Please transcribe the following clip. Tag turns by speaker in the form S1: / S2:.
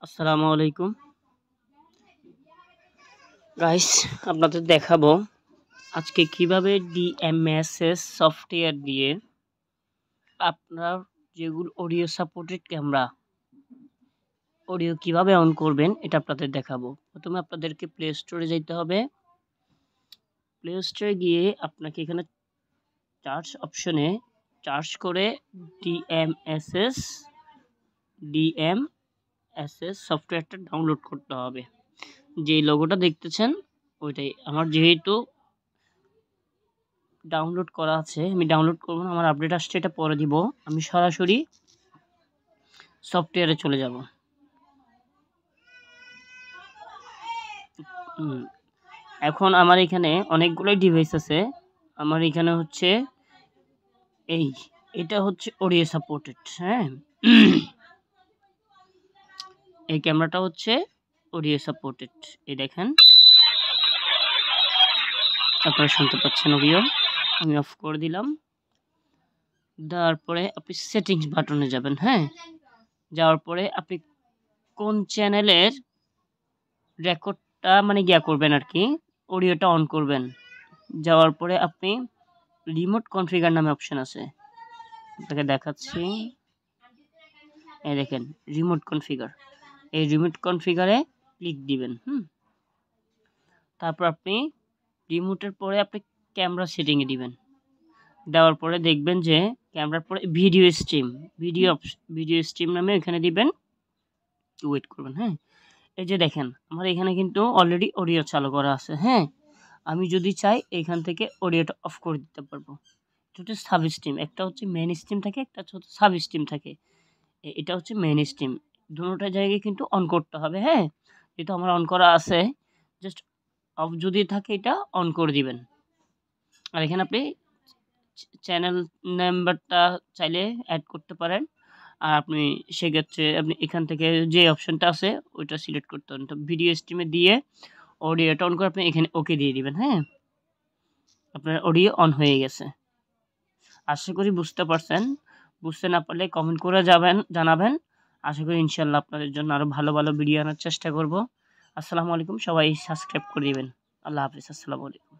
S1: আসসালামু আলাইকুম গাইস, আপনাদের দেখাবো আজকে কিভাবে ডিএমএসএস সফটওয়্যার দিয়ে আপনার যেগুলো অডিও সাপোর্টেড ক্যামেরা অডিও কিভাবে অন করবেন এটা আপনাদের দেখাবো। প্রথমে আপনাদেরকে প্লে স্টোরে যেতে হবে। প্লে স্টোরে গিয়ে আপনাকে এখানে সার্চ অপশনে সার্চ করে ডিএমএসএস সফটওয়্যারটা ডাউনলোড করতে হবে। যে লোগোটা দেখতেছেন ওইটাই। আমার যেহেতু ডাউনলোড করা আছে, আমি ডাউনলোড করব না, আমার আপডেট আসছে, এটা পরে দিব। আমি সরাসরি সফটওয়্যারে চলে যাব। এখন আমার এখানে অনেকগুলোই ডিভাইস আছে। আমার এখানে হচ্ছে এটা হচ্ছে অডিও সাপোর্টেড। হ্যাঁ, এই ক্যামেরাটা হচ্ছে অডিও সাপোর্টেড। এই দেখেন, আপনারা শুনতে পাচ্ছেন অডিও। আমি অফ করে দিলাম। তারপরে আপনি সেটিংস বাটনে যাবেন। হ্যাঁ, যাওয়ার পরে আপনি কোন চ্যানেলের রেকর্ডটা করবেন আর কি, অডিওটা অন করবেন। যাওয়ার পরে আপনি রিমোট কনফিগার নামে অপশন আছে, আপনাকে দেখাচ্ছি। এই দেখেন রিমোট কনফিগার, এই রিমোট কনফিগারে ক্লিক দিবেন। তারপর আপনি রিমোটের পরে আপনি ক্যামেরা সেটিংয়ে দিবেন। দেওয়ার পরে দেখবেন যে ক্যামেরার পরে ভিডিও স্ট্রিম নামে এখানে দিবেন। ওয়েট করবেন। হ্যাঁ, এই যে দেখেন আমার এখানে কিন্তু অলরেডি অডিও চালু করা আছে। হ্যাঁ, আমি যদি চাই এখান থেকে অডিওটা অফ করে দিতে পারবো। এটা হচ্ছে সাব স্ট্রিম, একটা হচ্ছে মেন স্ট্রিম থাকে, একটা হচ্ছে সাব স্ট্রিম থাকে। এটা হচ্ছে মেন স্ট্রিম, দুটোটা জায়গায় কিন্তু অন করতে হবে। হ্যাঁ, যেহেতু আমার অন করা আছে, জাস্ট অফ যদি থাকে এটা অন করে দিবেন। আর এখানে আপনি চ্যানেল নাম্বারটা চাইলে অ্যাড করতে পারেন। আর আপনি সেক্ষেত্রে আপনি এখান থেকে যে অপশনটা আছে ওইটা সিলেক্ট করতে পারেন। তো ভিডিও স্ট্রিমে দিয়ে অডিওটা অন করে আপনি এখানে ওকে দিয়ে দিবেন। হ্যাঁ, আপনার অডিও অন হয়ে গেছে। আশা করি বুঝতে পারছেন। বুঝতে না পারলে কমেন্ট করে জানাবেন। আশা করি ইনশাল্লাহ আপনাদের জন্য আরও ভালো ভালো ভিডিও আনার চেষ্টা করব। আসসালামু আলাইকুম, সবাই সাবস্ক্রাইব করে দিবেন। আল্লাহ হাফিজ। আসসালামু আলাইকুম।